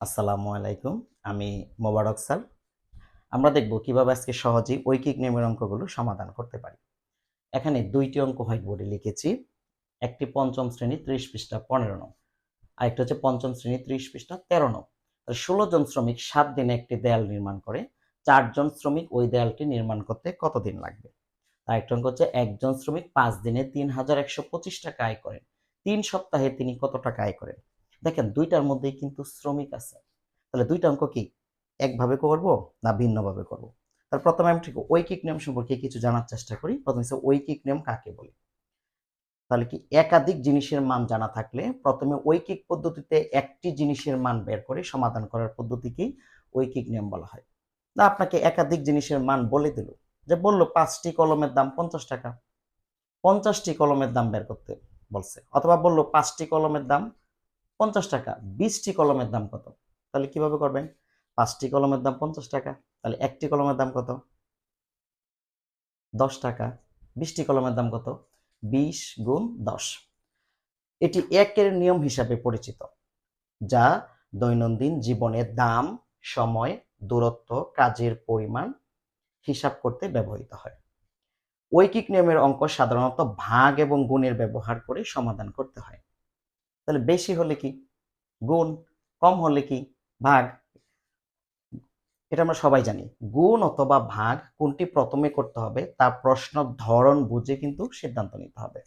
আসসালামু আলাইকুম। আমি মোবারক স্যার। আমরা দেখব কিভাবে আজকে সহজেই ঐকিক নিয়মের অঙ্কগুলো সমাধান করতে পারি। এখানে ২ টি অঙ্ক হোয়াইট বোর্ডে লিখেছি। একটি পঞ্চম শ্রেণী ৩০ পৃষ্ঠা ১৫ নং। আরেকটা হচ্ছে পঞ্চম শ্রেণী ৩০ পৃষ্ঠা ১৩ নং। ১৬ জন শ্রমিক ৭ দিনে একটি দেয়াল নির্মাণ করে। ৪ জন শ্রমিক ওই দেয়ালটি নির্মাণ করতে কতদিন লাগবে? আরেকটা অঙ্ক হচ্ছে একজন শ্রমিক ৫ দিনে ৩,১২৫ টাকা আয় করেন। ৩ সপ্তাহে তিনি কত টাকা আয় করেন? দেখেন ২ টার মধ্যেই কিন্তু শ্রমিক আছে। তাহলে ২ টা অঙ্ক কি একভাবে করব না ভিন্নভাবে করব? তাহলে প্রথমে আমি ঠিক ঐকিক নিয়ম সম্পর্কে কিছু জানার চেষ্টা করি। প্রথমে হচ্ছে ঐকিক নিয়ম কাকে বলে? তাহলে কি একাধিক জিনিসের মান জানা থাকলে প্রথমে ঐকিক পদ্ধতিতে একটি জিনিসের মান বের করে সমাধান করার পদ্ধতিকেই ঐকিক নিয়ম বলা হয়। না আপনাকে একাধিক জিনিসের মান বলে দিল, যে বলল ৫ টি কলমের দাম ৫০ টাকা। ৫০ টি কলমের দাম বের করতে বলছে। অথবা বলল ৫ টি কলমের দাম ৫০ টাকা, ২০ টি কলমের দাম কত? তাহলে কিভাবে করবেন? ৫ টি কলমের দাম ৫০ টাকা। তাহলে ১ টি কলমের দাম কত? ১০ টাকা। ২০ টি কলমের দাম কত? ২০ গুণ ১০। এটি একের নিয়ম হিসাবে পরিচিত, যা দৈনন্দিন জীবনে দাম, সময়, দূরত্ব, কাজের পরিমাণ হিসাব করতে ব্যবহৃত হয়। ঐকিক নিয়মের অঙ্ক সাধারণত ভাগ এবং গুণের ব্যবহার করে সমাধান করতে হয়। তাহলে বেশি হলে কি? গুণ, কম হলে কি? ভাগ। এটা আমরা সবাই জানি। গুণ অথবা ভাগ কোনটি প্রথমে করতে হবে তা প্রশ্ন ধরন বুঝে কিন্তু সিদ্ধান্ত নিতে হবে।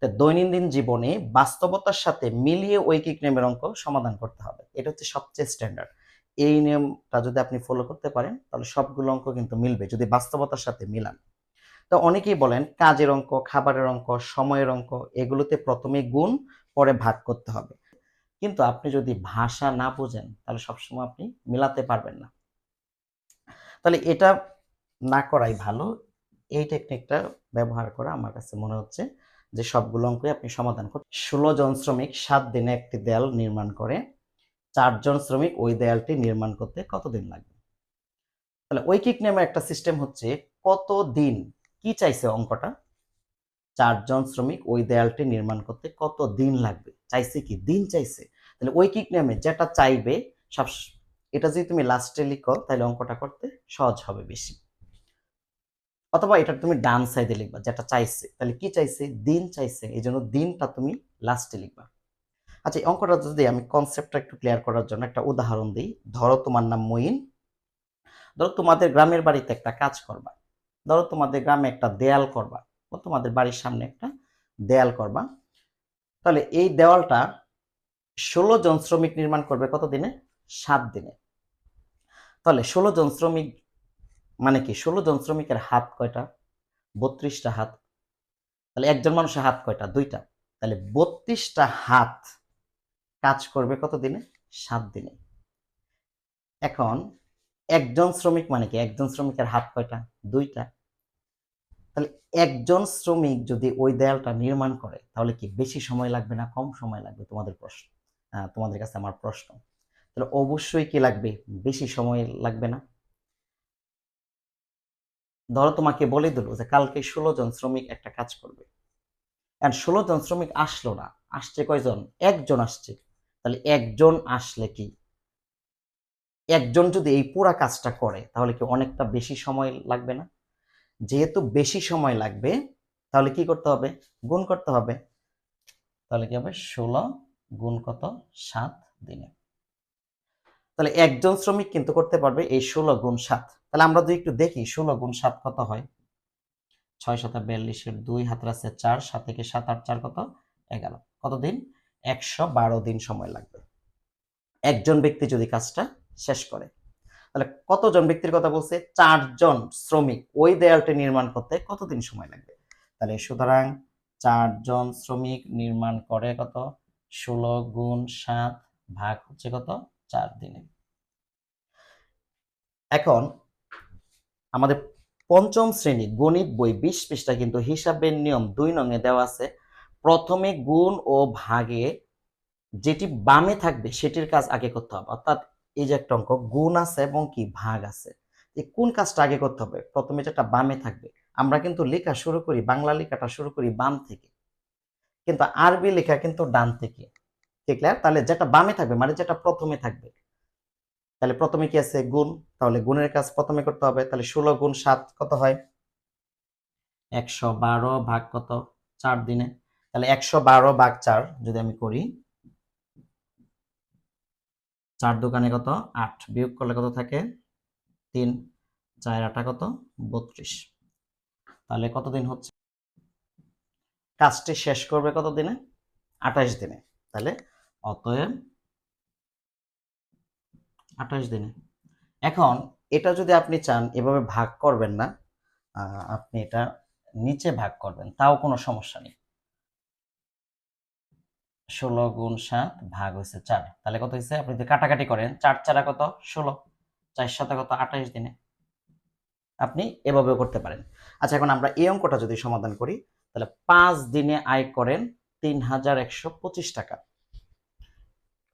দৈনন্দিন জীবনে বাস্তবতার সাথে মিলিয়ে ঐকিক নিয়মের অঙ্ক সমাধান করতে হবে। এটা হচ্ছে সবচেয়ে স্ট্যান্ডার্ড। এই নিয়মটা যদি আপনি ফলো করতে পারেন তাহলে সবগুলো অঙ্ক কিন্তু মিলবে যদি বাস্তবতার সাথে মিলান। তো অনেকেই বলেন কাজের অঙ্ক, খাবারের অঙ্ক, সময়ের অঙ্ক এগুলোতে প্রথমে গুণ পরে ভাগ করতে হবে। কিন্তু আপনি যদি ভাষা না বোঝেন তাহলে সবসময় আপনি মেলাতে পারবেন না। তাহলে এটা না করাই ভালো। এই টেকনিকটা ব্যবহার করা আমার কাছে মনে হচ্ছে যে সবগুলো অঙ্কই আপনি সমাধান করতে। ১৬ জন শ্রমিক ৭ দিনে একটি দেয়াল নির্মাণ করে। ৪ জন শ্রমিক ওই দেয়ালটি নির্মাণ করতে কতদিন লাগবে? তাহলে ঐকিক নিয়মের একটা সিস্টেম হচ্ছে কতদিন, কি চাইছে অঙ্কটা? ৪ জন শ্রমিক ওই দেয়ালটি নির্মাণ করতে কত দিন লাগবে? চাইছে কি? দিন চাইছে। তাহলে ঐকিক নিয়মে যেটা চাইবে সব, এটা যদি তুমি লাস্টে লিখো তাহলে অঙ্কটা করতে সহজ হবে বেশি। অথবা এটা তুমি ডান সাইডে লিখবা যেটা চাইছে। তাহলে কি চাইছে? দিন চাইছে। এইজন্য দিনটা তুমি লাস্টে লিখবা। আচ্ছা, এই অঙ্কটা যদি আমি কনসেপ্টটা একটু ক্লিয়ার করার জন্য একটা উদাহরণ দিই। ধরো তোমার নাম মঈন। ধরো তোমাদের গ্রামের বাড়িতে একটা কাজ করবা। ধরো তোমাদের গ্রামে একটা দেয়াল করবা। তোমাদের বাড়ির সামনে একটা দেয়াল করবা। তাহলে এই দেওয়ালটা ১৬ জন শ্রমিক নির্মাণ করবে কত দিনে? ৭ দিনে। তাহলে ১৬ জন শ্রমিক মানে কি? ১৬ জন শ্রমিকের হাত কয়টা? ৩২ টা হাত। তাহলে একজন মানুষের হাত কয়টা? ২ টা। তাহলে ৩২ টা হাত কাজ করবে কত দিনে? ৭ দিনে। এখন একজন শ্রমিক মানে কি? একজন শ্রমিকের হাত কয়টা? ২ টা। তাহলে একজন শ্রমিক যদি ওই দেয়ালটা নির্মাণ করে তাহলে কি বেশি সময় লাগবে না কম সময় লাগবে? তোমাদের প্রশ্ন, তোমাদের কাছে আমার প্রশ্ন। তাহলে অবশ্যই কি লাগবে? বেশি সময় লাগবে না? ধরো তোমাকে বলে দিল যে কালকে ১৬ জন শ্রমিক একটা কাজ করবে। এখন ১৬ জন শ্রমিক আসলো না। আসছে কয়জন? একজন আসছে। তাহলে একজন আসলে কি? একজন যদি এই পুরা কাজটা করে তাহলে কি অনেকটা বেশি সময় লাগবে না? যেহেতু বেশি সময় লাগবে তাহলে কি করতে হবে? গুণ করতে হবে। তাহলে কি হবে? ১৬ গুণ কত? ৭ দিনে। তাহলে একজন শ্রমিক কিন্তু করতে পারবে এই ১৬ গুণ ৭। তাহলে আমরা যদি একটু দেখি ১৬ গুণ ৭ কত হয়? ৬ ৭ ৪২ এর ২ হাতের আছে ৪, ৭ থেকে ৭ ৮ ৪ কত? ১১। কতদিন? ১১২ দিন সময় লাগবে একজন ব্যক্তি যদি কাজটা শেষ করে। তাহলে কতজন ব্যক্তির কথা বলছে? ৪ জন শ্রমিক ওই দেয়ালটি নির্মাণ করতে কতদিন সময় লাগবে? তাহলে সুতরাং ৪ জন শ্রমিক নির্মাণ করে কত? ১৬ গুণ ৭ ভাগ হচ্ছে কত? ৪ দিনে। এখন আমাদের পঞ্চম শ্রেণী গণিত বই ২০ পৃষ্ঠায় কিন্তু হিসাবের নিয়ম ২ নং-এ দেওয়া আছে। প্রথমে গুণ ও ভাগে যেটি বামে থাকবে সেটির কাজ আগে করতে হবে। অর্থাৎ এই যে একটা অঙ্ক গুণ আছে এবং কি ভাগ আছে। কোন কাজটা আগে করতে হবে? প্রথমে যেটা বামে থাকবে। আমরা কিন্তু লেখা শুরু করি, বাংলা লেখাটা শুরু করি বাম থেকে। কিন্তু আরবি লেখা কিন্তু ডান থেকে। কি ক্লিয়ার? তাহলে যেটা বামে থাকবে মানে যেটা প্রথমে থাকবে, তাহলে প্রথমে কি আছে গুণ, তাহলে গুণের কাজ প্রথমে করতে হবে। তাহলে 16 গুণ 7 কত হয়? 112 ভাগ কত? 4 দিনে। তাহলে 112 ভাগ 4 যদি আমি করি, 4 দোকানে কত? 8, বিয়োগ করলে কত থাকে? 3, 4 8 কত? 32। তাহলে কতদিন হচ্ছে? কাজটি শেষ করবে কত দিনে? 28 দিনে। তাহলে অতএব 28 দিনে। এখন এটা যদি আপনি চান এভাবে ভাগ করবেন না, আপনি এটা নিচে ভাগ করবেন, তাও কোনো সমস্যা নেই। 16 গুণ 7 ভাগ হয়েছে 4, তাহলে কত হয়েছে? আপনি যদি কাটাকাটি করেন 4 4 কত? 16, 4 7 কত? 28 দিনে। আপনি এভাবেও করতে পারেন। আচ্ছা, এখন আমরা এই অঙ্কটা যদি সমাধান করি, তাহলে 5 দিনে আয় করেন 3125 টাকা।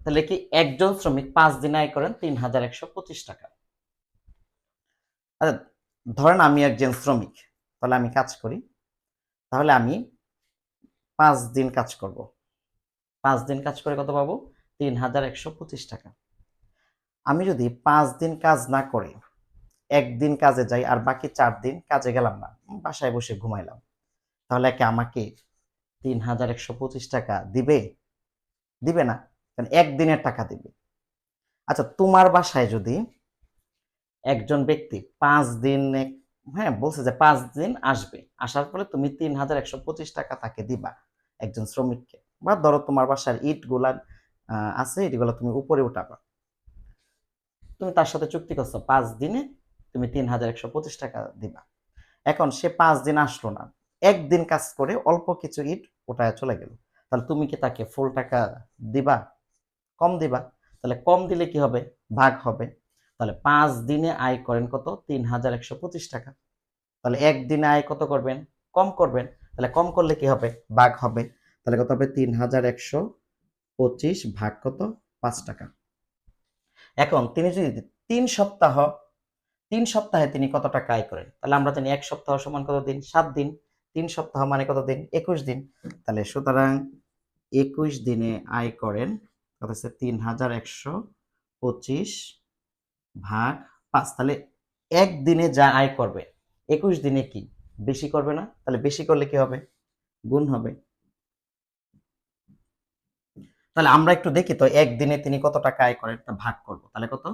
তাহলে কি একজন শ্রমিক 5 দিনে আয় করেন 3125 টাকা। আচ্ছা, ধরেন আমি একজন শ্রমিক, তাহলে আমি কাজ করি, তাহলে আমি 5 দিন কাজ করব। 5 দিন কাজ করে কত পাবো? 3125 টাকা। আমি যদি 5 দিন কাজ না করে একদিন কাজে যাই আর বাকি 4 দিন কাজে গেলাম না, বাসায় বসে ঘুমাইলাম, তাহলে কি আমাকে 3125 টাকা দিবে? দিবে না, কারণ একদিনের টাকা দিবে। আচ্ছা, তোমার বাসায় যদি একজন ব্যক্তি 5 দিন, হ্যাঁ বলছে যে 5 দিন আসবে, আসার পরে তুমি 3125 টাকা তাকে দিবা একজন শ্রমিককে, বা ধরো তোমার বাসার ইট গুলা আছে, ইটগুলো তুমি উপরে উঠাবা, তুমি তার সাথে চুক্তি করছো 5 দিনে তুমি 3125 টাকা দিবা। এখন সে 5 দিন আসলো না, একদিন কাজ করে অল্প কিছু ইট উঠায় চলে গেল, তাহলে তুমি কি তাকে ফুল টাকা দিবা? কম দিবা। তাহলে কম দিলে কি হবে? ভাগ হবে। তাহলে 5 দিনে আয় করেন কত? 3125 টাকা। তাহলে একদিনে আয় কত করবেন? কম করবেন। তাহলে কম করলে কি হবে? ভাগ হবে। তাহলে কত হবে? 3125 ভাগ কত? 5 টাকা। এখন তিনি যদি 3 সপ্তাহ, 3 সপ্তাহে তিনি কত টাকা আয় করেন? তাহলে আমরা জানি 1 সপ্তাহ সমান কত দিন? 7 দিন। 3 সপ্তাহ মানে কত দিন? 21 দিন। তাহলে সুতরাং 21 দিনে আয় করেন কত হচ্ছে? 3125 ভাগ 5। তাহলে একদিনে যা আয় করবে 21 দিনে কি বেশি করবে না? তাহলে বেশি করলে কি হবে? গুণ হবে। তাহলে আমরা একটু দেখি তো একদিনে তিনি কত টাকা আয় করেন, তা ভাগ করব। তাহলে কত?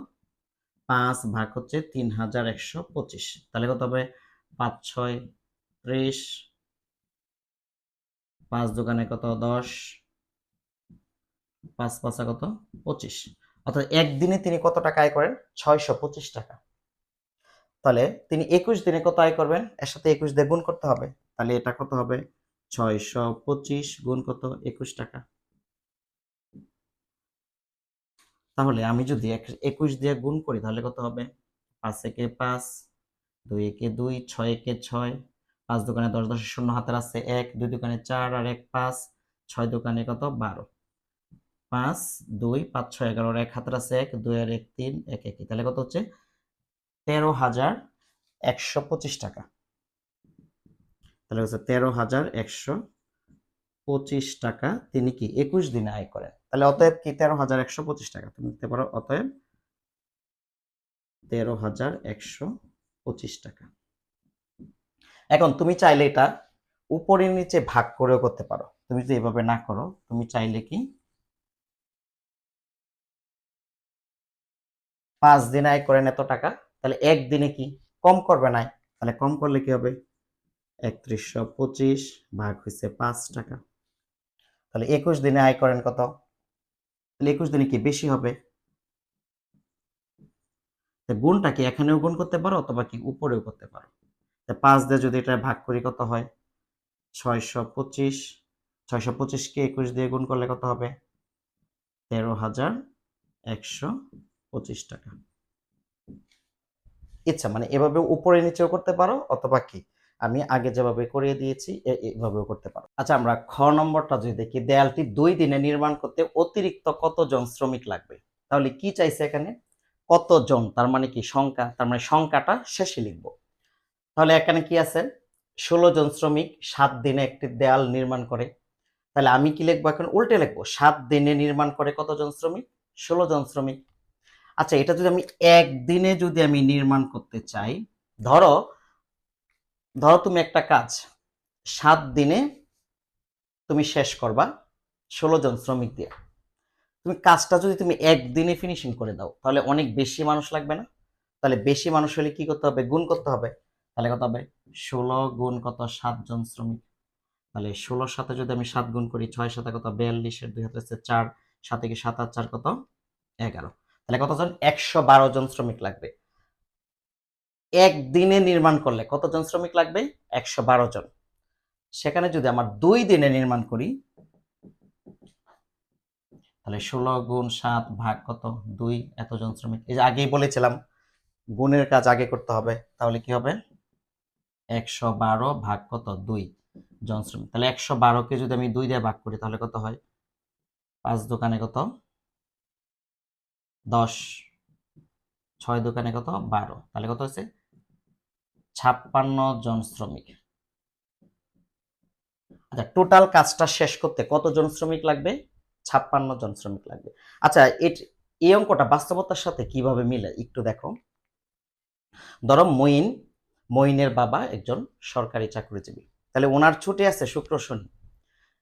5 ভাগ হচ্ছে 3125, তাহলে কত হবে? 5 6 30, 5 দোকানে কত? 10, 5 5 কত? 25। অর্থাৎ একদিনে তিনি কত টাকা আয় করেন? 625 টাকা। তাহলে তিনি 21 দিনে কত আয় করবেন? এর সাথে 21 দিয়ে গুণ করতে হবে। তাহলে এটা কত হবে? 625 গুণ কত? 21 টাকা। তাহলে আমি যদি 21 দিয়ে গুণ করি তাহলে কত হবে? 5 একে 5, 2 একে 2, 6 একে 6, 5 দোকানে 10, 10 শূন্য হাতের আছে 1, 2 দোকানে 4 আর 1 5, 6 দোকানে কত? 12, 5 2 5 6 11 আর 1 হাতের আছে 1, 2 আর 1 3, 1 1। তাহলে কত হচ্ছে? 13,125 টাকা। তাহলে হচ্ছে 13,125 টাকা তিনি কি 21 দিনে আয় করেন। তাহলে অতএব কি 13,125 টাকা, তুমি লিখতে পারো অতএব 13,125 টাকা। এখন তুমি চাইলে এটা উপরে নিচে ভাগ করেও করতে পারো। তুমি যদি এভাবে না করো, তুমি চাইলে কি 5 দিনে আয় করেন এত টাকা, তাহলে একদিনে কি কম করবে না? তাহলে কম করলে কি হবে? 3125 ভাগ হয়েছে 5 টাকা। তাহলে 21 দিনে আয় করেন কত? তাহলে 21 দিনে কি বেশি হবে? গুণটা কি এখানেও গুণ করতে পারো অথবা কি উপরেও করতে পারো। 5 দিয়ে যদি এটা ভাগ করি কত হয়? 625, 625 কে 21 দিয়ে গুণ করলে কত হবে? 13,125 টাকা। ইচ্ছা মানে এভাবে উপরে নিচেও করতে পারো অথবা কি আমি আগে যেভাবে করিয়ে দিয়েছি এভাবেও করতে পারো। আচ্ছা, আমরা খ নম্বরটা যদি দেখি, দেয়ালটি 2 দিনে নির্মাণ করতে অতিরিক্ত কতজন শ্রমিক লাগবে? তাহলে কি চাইছে এখানে? কতজন, তার মানে কি সংখ্যা, তার মানে সংখ্যাটা শেষে লিখব। তাহলে এখানে কি আছে? 16 জন শ্রমিক 7 দিনে একটি দেয়াল নির্মাণ করে। তাহলে আমি কি লিখবো এখন? উল্টে লিখবো, 7 দিনে নির্মাণ করে কতজন শ্রমিক? 16 জন শ্রমিক। আচ্ছা, এটা যদি আমি একদিনে যদি আমি নির্মাণ করতে চাই, ধরো ধরো তুমি একটা কাজ 7 দিনে তুমি শেষ করবা 16 জন শ্রমিক দিয়ে। তুমি কাজটা যদি তুমি একদিনে ফিনিশিং করে দাও, তাহলে অনেক বেশি মানুষ লাগবে না? তাহলে বেশি মানুষ হলে কি করতে হবে? গুণ করতে হবে। তাহলে কত হবে? 16 গুণ কত? 7 জন শ্রমিক। তাহলে 16 সাথে যদি আমি 7 গুণ করি, 6 সাথে কত? 42, এর 2 হাতে 4, 7 কি 7 আর 4 কত? 11। তাহলে কতজন? 112 জন শ্রমিক লাগবে। একদিনে নির্মাণ করলে কতজন শ্রমিক লাগবে? 112 জন। সেখানে যদি আমার 2 দিনে নির্মাণ করি, তাহলে 16 গুণ 7 ভাগ কত? 2, এতজন শ্রমিক। এই যে আগেই বলেছিলাম গুণের কাজ আগে করতে হবে, তাহলে কি হবে? 112 ভাগ কত? 2 জন শ্রমিক। তাহলে 112 কে যদি আমি 2 দিয়ে ভাগ করি, তাহলে কত হয়? 5 দোকানে কত? 10, 6 দোকানে কত? 12। তাহলে কত হচ্ছে? 56 জন শ্রমিক। আচ্ছা, টোটাল কাজটা শেষ করতে কতজন শ্রমিক লাগবে? 56 জন শ্রমিক লাগবে। আচ্ছা, এই অঙ্কটা বাস্তবতার সাথে কিভাবে মিলে একটু দেখো। ধরো মঈনের বাবা একজন সরকারি চাকরিজীবী, তাহলে ওনার ছুটি আছে শুক্র শনি।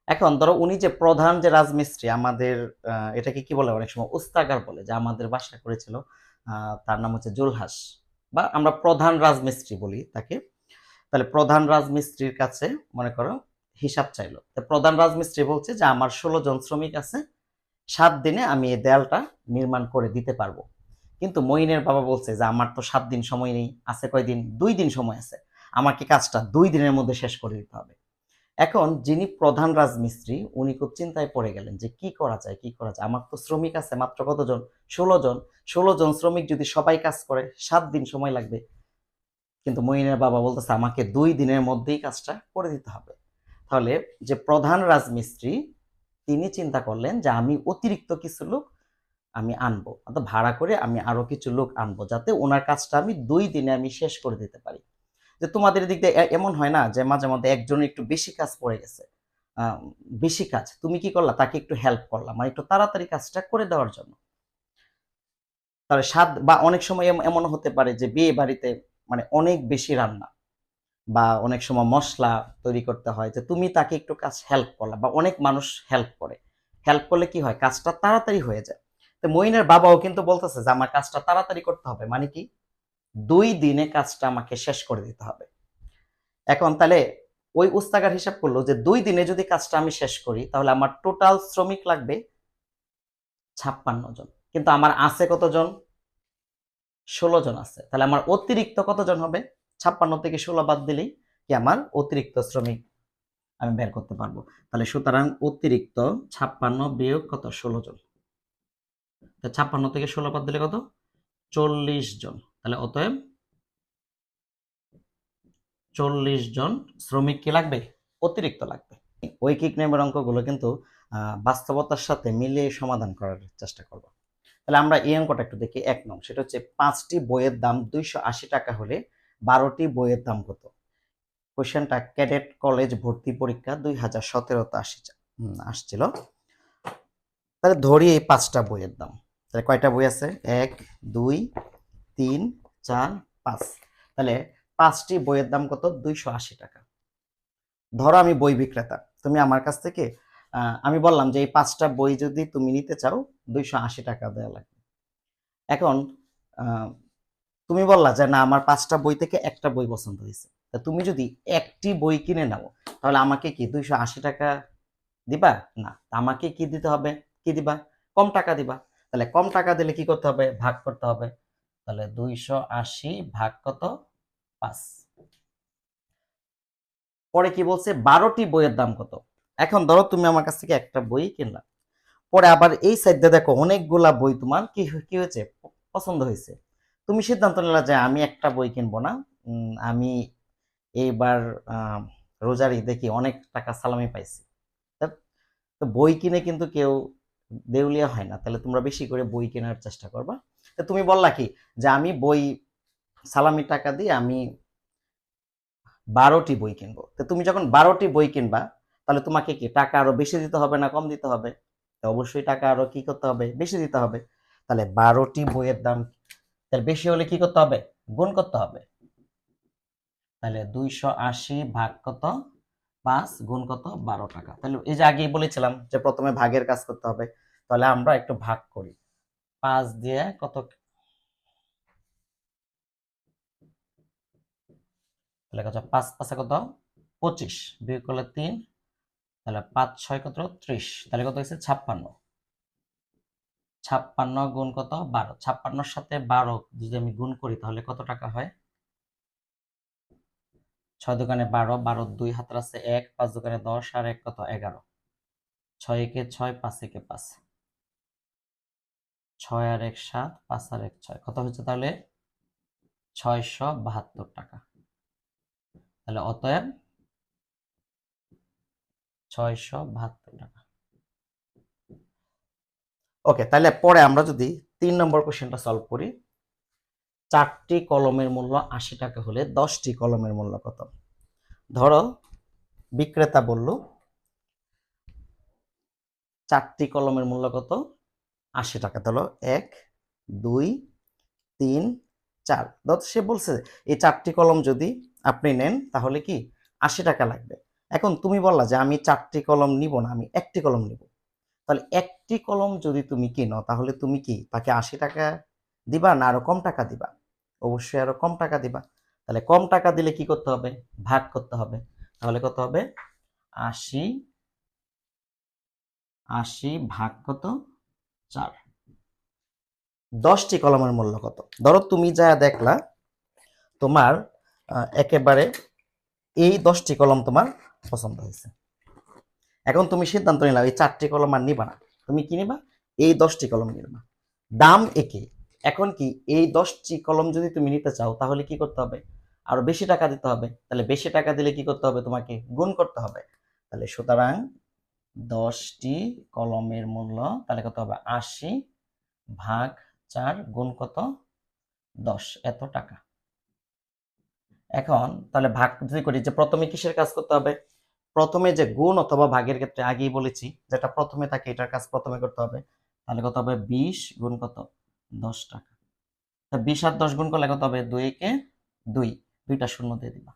এখন ধরো উনি যে প্রধান যে রাজমিস্ত্রি আমাদের, এটাকে কি বলে অনেক সময় উস্তাগার বলে, যে আমাদের বাসা করেছিল, তার নাম হচ্ছে জুলহাস, বা আমরা প্রধান রাজমিস্ত্রি বলি তাকে। তাহলে প্রধান রাজমিস্ত্রির কাছে মনে করো হিসাব চাইলো, প্রধান রাজমিস্ত্রি বলছে যে আমার 16 জন শ্রমিক আছে, 7 দিনে আমি এই দেয়ালটা নির্মাণ করে দিতে পারবো। কিন্তু মঈনের বাবা বলছে যে আমার তো 7 দিন সময় নেই, আছে কয়দিন? 2 দিন সময় আছে, আমাকে কাজটা 2 দিনের মধ্যে শেষ করে দিতে হবে। এখন যিনি প্রধান রাজমিস্ত্রি উনি খুব চিন্তায় পড়ে গেলেন যে কি করা যায়, কি করা যায়, আমার তো শ্রমিক আছে মাত্র কতজন? 16 জন। 16 জন শ্রমিক যদি সবাই কাজ করে 7 দিন সময় লাগবে, কিন্তু মঈনের বাবা বলতেছে আমাকে 2 দিনের মধ্যেই কাজটা করে দিতে হবে। তাহলে যে প্রধান রাজমিস্ত্রি তিনি চিন্তা করলেন যে আমি অতিরিক্ত কিছু লোক আমি আনবো, অর্থাৎ ভাড়া করে আমি আরো কিছু লোক আনবো, যাতে ওনার কাজটা আমি 2 দিনে আমি শেষ করে দিতে পারি। যে তোমাদের দিক দিয়ে এমন হয় না যে মাঝে মধ্যে একজনের একটু বেশি কাজ পড়ে গেছে, বেশি কাজ, তুমি কি করলা? তাকে একটু হেল্প করলাম, মানে একটু তাড়াতাড়ি কাজটা করে দেওয়ার জন্য। তাহলে স্বাদ, বা অনেক সময় এমন হতে পারে যে বিয়ে বাড়িতে মানে অনেক বেশি রান্না, বা অনেক সময় মশলা তৈরি করতে হয়, যে তুমি তাকে একটু কাজ হেল্প করলা, বা অনেক মানুষ হেল্প করে। হেল্প করলে কি হয়? কাজটা তাড়াতাড়ি হয়ে যায়। তো মইনের বাবাও কিন্তু বলতেছে যে আমার কাজটা তাড়াতাড়ি করতে হবে, মানে কি 2 দিনে কাজটা আমাকে শেষ করে দিতে হবে। এখন তাহলে ওই উস্তাকার হিসাব করলো যে 2 দিনে যদি কাজটা আমি শেষ করি, তাহলে আমার টোটাল শ্রমিক লাগবে 56 জন, কিন্তু আমার আছে কতজন? 16 জন আছে। তাহলে আমার অতিরিক্ত কতজন হবে? 56 থেকে 16 বাদ দিলেই কি আমার অতিরিক্ত শ্রমিক আমি বের করতে পারবো। তাহলে সুতরাং অতিরিক্ত 56 বিয়োগ কত? 16 জন। 56 থেকে 16 বাদ দিলে কত? 40 জন। তাহলে অতএব 40 জন শ্রমিক কি লাগবে? অতিরিক্ত লাগবে। ঐকিক নিয়মের অঙ্কগুলো কিন্তু বাস্তবতার সাথে মিলিয়ে সমাধান করার চেষ্টা করব। তাহলে আমরা এই অঙ্কটা একটু দেখি। 1 নং, সেটা হচ্ছে 5টি বইয়ের দাম 280 টাকা হলে 12টি বইয়ের দাম কত? কোশ্চেনটা ক্যাডেট কলেজ ভর্তি পরীক্ষা 2017-তে আসছিল। তাহলে ধরি এই 5টা বইয়ের দাম। তাহলে কয়টা বই আছে? 1, 2, 3, 4, 5। তাহলে 5টি বইয়ের দাম কত? 280 টাকা। ধরো আমি বই বিক্রেতা, তুমি আমার কাছ থেকে আমি বললাম যে এই 5টা বই যদি তুমি নিতে চাও 280 টাকা দেওয়া লাগবে। এখন তুমি বললা যে না, আমার 5টা বই থেকে একটা বই পছন্দ হয়েছে, তা তুমি যদি একটি বই কিনে নাও, তাহলে আমাকে কি 280 টাকা দিবা? না, আমাকে কি দিতে হবে? কি দিবা? কম টাকা দিবা। তাহলে কম টাকা দিলে কি করতে হবে? ভাগ করতে হবে। তাহলে 280 ভাগ কত? 5। পরে কি বলছে? 12টি বইয়ের দাম কত? এখন ধরো তুমি আমার কাছ থেকে একটা বই কিনলা, পরে আবার এই সাইডে দেখো অনেকগুলা বই তোমার কি হয়েছে? পছন্দ হয়েছে। তুমি সিদ্ধান্ত নিলা যে আমি একটা বই কিনবো না, আমি এইবার রোজার ঈদে কি অনেক টাকা সালামি পাইছি, তো বই কিনে কিন্তু কেউ দেউলিয়া হয় না। তাহলে তোমরা বেশি করে বই কেনার চেষ্টা করবা। তো তুমি বললা কি যে আমি বই সালামি টাকা দিয়ে আমি 12টি বই কিনবো। তো তুমি যখন 12টি বই কিনবা, তাহলে তোমাকে কি টাকা আরো বেশি দিতে হবে না কম দিতে হবে? অবশ্যই টাকা আরো কি করতে হবে, বেশি দিতে হবে। তাহলে 12টি বইয়ের দাম তাহলে বেশি হলে কি করতে হবে, গুণ করতে হবে। তাহলে 280 ভাগ কত 5 গুণ কত 12 টাকা। তাহলে এই যে আগেই বলেছিলাম যে প্রথমে ভাগের কাজ করতে হবে, তাহলে আমরা একটু ভাগ করি। 5 দিয়ে কত, তাহলে কত 5 5 কত 25, বিয়োগ করলে 3, তাহলে 5 6 কত 30, তাহলে কত হয়েছে 56। 56 গুণ কত 12, 56 সাথে 12 যদি আমি গুণ করি তাহলে কত টাকা হয়? 6 দোকানে 12, 12 2 হাতের আছে 1, 5 দোকানে 10 আর 1 কত 11, 6 একে 6, 5 একে 5, 6 আর 1 7, 5 আর 1 6, কত হচ্ছে তাহলে 672 টাকা। তাহলে অতএব 672 টাকা। ওকে, তাহলে পরে আমরা যদি 3 নম্বর কোশ্চেনটা সলভ করি, 4টি কলমের মূল্য 80 টাকা হলে 10টি কলমের মূল্য কত? ধরো বিক্রেতা বলল 4টি কলমের মূল্য কত 80 টাকা। তাহলে 1 2 3 4, ধর সে বলছে এই 4টি কলম যদি আপনি নেন তাহলে কি 80 টাকা লাগবে। এখন তুমি বললা যে আমি 4টি কলম নিব না, আমি একটি কলম নিব। তাহলে একটি কলম যদি তুমি কিনো তাহলে তুমি কি তাকে 80 টাকা দিবা না আরো কম টাকা দিবা? অবশ্যই আরো কম টাকা দিবা। তাহলে কম টাকা দিলে কি করতে হবে, ভাগ করতে হবে। তাহলে কত হবে 80 ভাগ কত 4। 10টি কলমের মূল্য কত? ধরো তুমি যা দেখলা তোমার একেবারে এই 10টি কলম তোমার পছন্দ হয়েছে। এখন তুমি সিদ্ধান্ত নিলা এই 4টি কলম আর নিবা না, তুমি কি নিবা, এই 10টি কলম নিবা। দাম একই। এখন কি এই 10টি কলম যদি তুমি নিতে চাও তাহলে কি করতে হবে, আরো বেশি টাকা দিতে হবে। তাহলে বেশি টাকা দিলে কি করতে হবে, তোমাকে গুণ করতে হবে। তাহলে সুতরাং 10টি কলমের মূল্য তাহলে কত হবে 80 ভাগ 4 গুণ কত 10, এত টাকা। এখন তাহলে ভাগ যদি করি যে প্রথমে কিসের কাজ করতে হবে, প্রথমে যে গুণ অথবা ভাগের ক্ষেত্রে আগেই বলেছি যেটা প্রথমে থাকে এটার কাজ প্রথমে করতে হবে। তাহলে কত হবে 20 গুণ কত 10 টাকা। 20 আর 10 গুণ করলে কত হবে 2 কে 2, দুইটা শূন্য দিয়ে দিবা।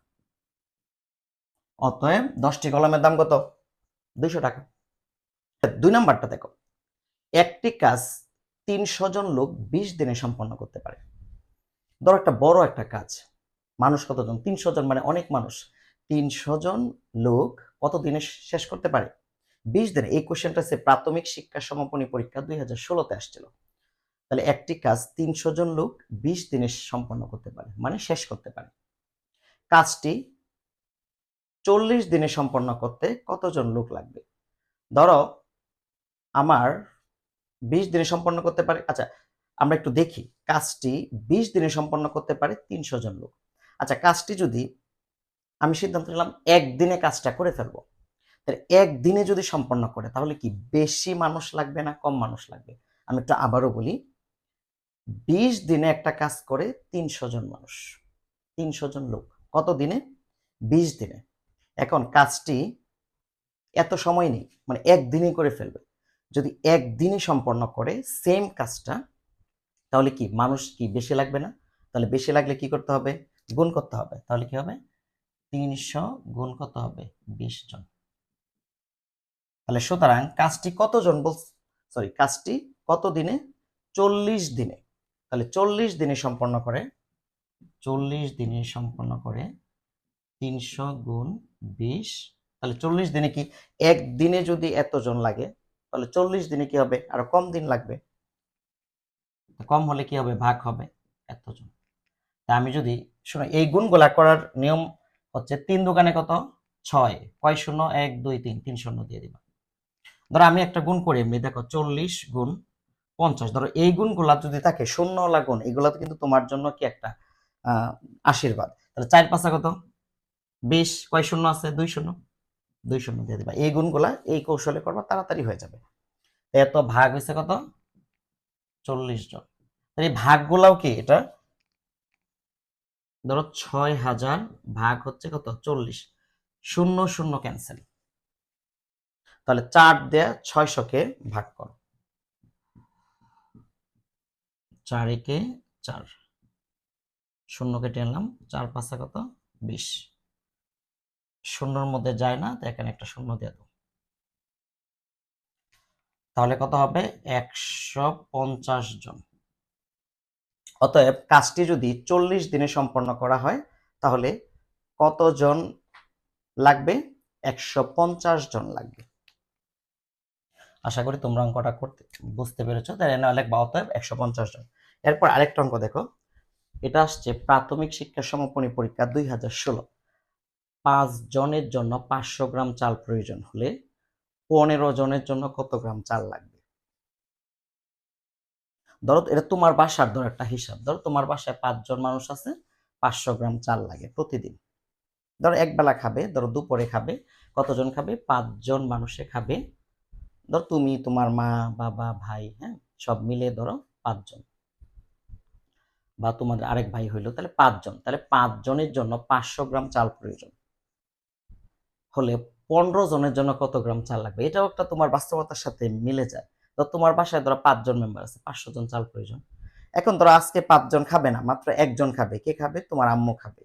অতএব 10টি কলমের দাম কত 200 টাকা। 2 নাম্বারটা দেখো, একটি কাজ 300 জন লোক 20 দিনে সম্পন্ন করতে পারে। ধরো একটা বড় একটা কাজ, মানুষ কতজন 300 জন, মানে অনেক মানুষ। 300 জন লোক কত দিনে শেষ করতে পারে 20 দিনে। এই কোশ্চেনটা সে প্রাথমিক শিক্ষা সমাপনী পরীক্ষা 2016-তে আসছিল। তাহলে একটি কাজ 300 জন লোক 20 দিনে সম্পন্ন করতে পারে, মানে শেষ করতে পারে। কাজটি 40 দিনে সম্পন্ন করতে কতজন লোক লাগবে? ধরো আমার 20 দিনে সম্পন্ন করতে পারে, আচ্ছা আমরা একটু দেখি, কাজটি 20 দিনে সম্পন্ন করতে পারে 300 জন লোক। আচ্ছা কাজটি যদি আমি সিদ্ধান্ত নিলাম একদিনে কাজটা করে ফেলবো, তাহলে একদিনে যদি সম্পন্ন করে তাহলে কি বেশি মানুষ লাগবে না কম মানুষ লাগবে? আমি একটু আবারও বলি, 20 দিনে একটা কাজ করে 300 জন মানুষ, 300 জন লোক কত দিনে 20 দিনে। এখন কাজটি এত সময় নেই, মানে একদিনই করে ফেলবে। যদি একদিনই সম্পন্ন করে সেম কাজটা তাহলে কি মানুষ কি বেশি লাগবে না? তাহলে বেশি লাগলে কি করতে হবে, গুণ করতে হবে। তাহলে কি হবে 300 গুণ কত হবে 20 জন। তাহলে সুতরাং কাজটি কতজন সরি কাজটি কত দিনে 40 দিনে। তাহলে 40 দিনে সম্পন্ন করে, 40 দিনে সম্পন্ন করে 300 গুণ 20। তাহলে 40 দিনে কি একদিনে যদি এতজন লাগে তাহলে 40 দিনে কি হবে আরো কম দিন লাগবে। কম হলে কি হবে ভাগ হবে এতজন। তা আমি যদি শোনো এই গুণগুলা করার নিয়ম হচ্ছে 3 দোকানে কত 6, কয় শূন্য 1 2 3, 3 শূন্য দিয়ে দিবা। ধরো আমি একটা গুণ করি এমনি, দেখো 40 গুণ 50। ধরো এই গুণগুলা যদি থাকে শূন্যওয়ালা গুণ, এগুলা তো কিন্তু তোমার জন্য কি একটা আশীর্বাদ। তাহলে 4 5 কত 20, কয় শূন্য আছে 2 শূন্য, 2 শূন্য দিয়ে দিবা। এই গুণগুলা এই কৌশলে করবা তাড়াতাড়ি হয়ে যাবে। এত ভাগ হয়েছে কত 40 জন। এই ভাগগুলাও কি এটা ধরো 6000 ভাগ হচ্ছে কত 40, শূন্য শূন্য ক্যান্সেল, তাহলে 4 দিয়ে 600-কে ভাগ করো। 4 একে 4, শূন্য কেটে নিলাম, 4 5 কত 20, শূন্যর মধ্যে যায় না, তো এখানে একটা শূন্য দিয়ে দাও। তাহলে কত হবে 150 জন। অতএব কাজটি যদি 40 দিনে সম্পন্ন করা হয় তাহলে কতজন লাগবে? 150 জন লাগবে। আশা করি তোমরা অঙ্কটা করতে বুঝতে পেরেছো। তাই না লিখবা অতএব 150 জন। এরপর আরেকটা অঙ্ক দেখো, এটা আসছে প্রাথমিক শিক্ষা সমাপনী পরীক্ষা 2016। 5 জনের জন্য 500 গ্রাম চাল প্রয়োজন হলে 15 জনের জন্য কত গ্রাম চাল লাগবে? ধরো এটা তোমার বাসার ধরো একটা হিসাব, ধরো তোমার বাসায় 5 জন মানুষ আছে, 500 গ্রাম চাল লাগে প্রতিদিন। ধরো এক বেলা খাবে, ধরো দুপুরে খাবে, কতজন খাবে? 5 জন মানুষে খাবে। ধরো তুমি, তোমার মা, বাবা, ভাই, হ্যাঁ, সব মিলে ধরো 5 জন, বা তোমাদের আরেক ভাই হইলো, তাহলে 5 জন। তাহলে 5 জনের জন্য 500 গ্রাম চাল প্রয়োজন হলে 15 জনের জন্য কত গ্রাম চাল লাগবে? এটাও একটা তোমার বাস্তবতার সাথে মিলে যায়। তো তোমার বাসায় ধরো 5 জন মেম্বার আছে, 500 জন চাল প্রয়োজন। এখন ধরো আজকে 5 জন খাবে না, মাত্র একজন খাবে। কে খাবে? তোমার আম্মু খাবে।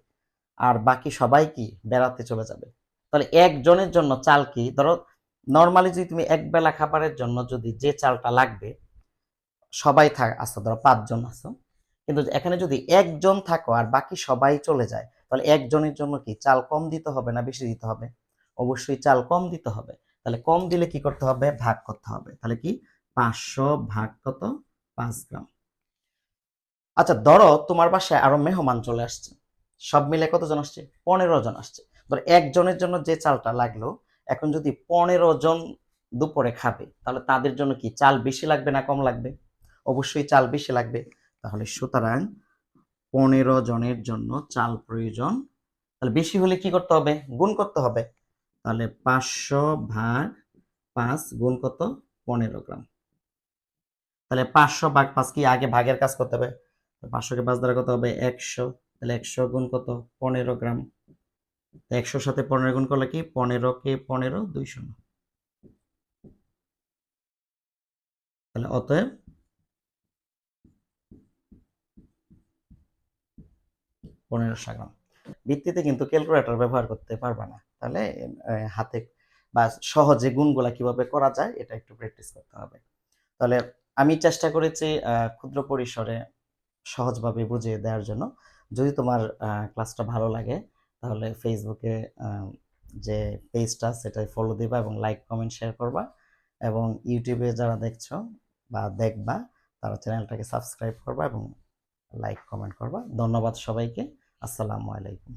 আর বাকি সবাই কি বেড়াতে চলে যাবে। তাহলে একজনের জন্য চাল কি, ধরো নর্মালি যদি তুমি এক বেলা খাবারের জন্য যদি যে চালটা লাগবে, সবাই আসো, ধরো 5 জন আসো, কিন্তু এখানে যদি একজন থাকো আর বাকি সবাই চলে যায়, তাহলে একজনের জন্য কি চাল কম দিতে হবে না বেশি দিতে হবে? অবশ্যই চাল কম দিতে হবে। তাহলে কম দিলে কি করতে হবে? ভাগ করতে হবে। তাহলে কি 500 ভাগ কত? 5 গ্রাম। আচ্ছা ধরো তোমার বাসায় আরো মেহমান চলে আসছে, সব মিলে কতজন আসছে? 15 জন আসছে। ধর একজনের জন্য যে চালটা লাগলো, এখন যদি 15 জন দুপুরে খাবে, তাহলে তাদের জন্য কি চাল বেশি লাগবে না কম লাগবে? অবশ্যই চাল বেশি লাগবে। তাহলে সুতরাং 15 জনের জন্য চাল প্রয়োজন। তাহলে বেশি হলে কি করতে হবে? গুণ করতে হবে। তাহলে 500 ভাগ 5 গুণ কত? 15 গ্রাম। তাহলে 500 ভাগ 5 কি আগে ভাগের কাজ করতে হবে? 500 কে 5 দ্বারা কত হবে? 100। তাহলে 100 গুণ কত? 15 গ্রাম। 100 সাথে 15 গুণ করলে কি? 15 কে 15 200। তাহলে অতএব 1500 গ্রাম। ভিত্তিতে কিন্তু ক্যালকুলেটর ব্যবহার করতে পারবা না। তাহলে হাতে বা সহজে গুণগুলা কিভাবে করা যায় এটা একটু প্র্যাকটিস করতে হবে। তাহলে আমি চেষ্টা করেছি ক্ষুদ্র পরিসরে সহজভাবে বুঝিয়ে দেওয়ার জন্য। যদি তোমার ক্লাসটা ভালো লাগে তাহলে ফেসবুকে যে পেজটা সেটাই ফলো দিবা এবং লাইক কমেন্ট শেয়ার করবা, এবং ইউটিউবে যারা দেখছো বা দেখবা তারা চ্যানেলটাকে সাবস্ক্রাইব করবা এবং লাইক কমেন্ট করবা। ধন্যবাদ সবাইকে। আসসালামু আলাইকুম।